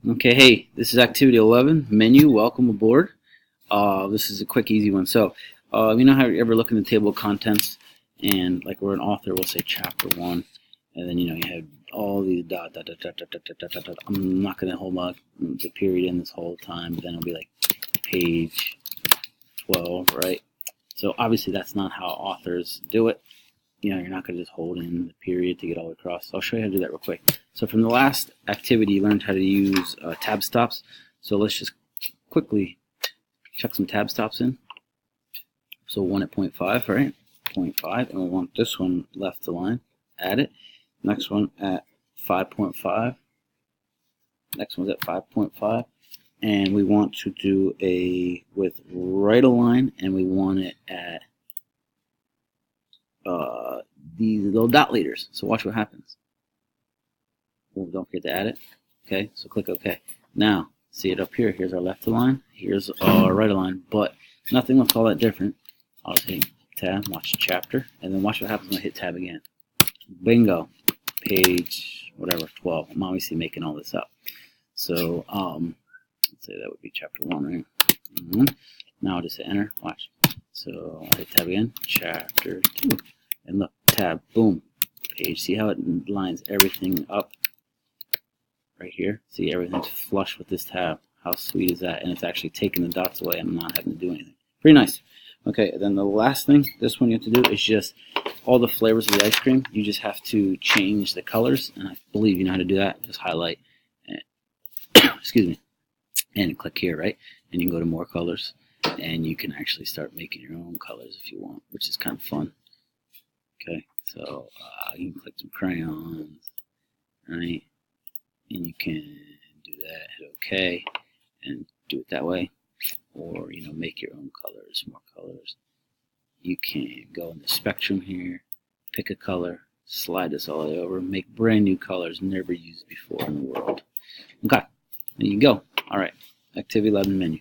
Okay, hey, this is activity 11, menu, welcome aboard. This is a quick, easy one. So, you know how you ever look in the table of contents and like we're an author, we'll say chapter 1, and then you have all these dot, dot, dot, dot, dot, dot, dot, dot, dot. I'm not going to hold the period in this whole time, but then it'll be like page 12, right? So obviously that's not how authors do it. You're not going to just hold in the period to get all the way across. So I'll show you how to do that real quick. So from the last activity, you learned how to use tab stops. So let's just quickly chuck some tab stops in. So one at 0.5, right? 0.5, and we want this one left align. Add it. Next one at 5.5. Next one's at 5.5. And we want to do a with right align, and we want it at these little dot leaders. So watch what happens. Oh, don't forget to add it. Okay, so click OK. Now, see it up here. Here's our left align. Here's our right align. But nothing looks all that different. I'll just hit tab, watch the chapter, and then watch what happens when I hit tab again. Bingo. Page, whatever, 12. I'm obviously making all this up. So, let's say that would be chapter 1, right? Now I'll just hit enter. Watch. So I'll hit tab again. Chapter 2. And look, tab, boom, page. See how it lines everything up right here? See, everything's flush with this tab. How sweet is that? And it's actually taking the dots away and I'm not having to do anything. Pretty nice. Okay, then the last thing, this one you have to do is just all the flavors of the ice cream. You just have to change the colors, and I believe you know how to do that. Just highlight, and, excuse me, and click here, right? And you can go to more colors, and you can actually start making your own colors if you want, which is kind of fun. Okay, so you can click some crayons, right? And you can do that, hit OK, and do it that way. Or, make your own colors, more colors. You can go in the spectrum here, pick a color, slide this all the way over, make brand new colors never used before in the world. Okay, there you go. All right, activity 11 menu.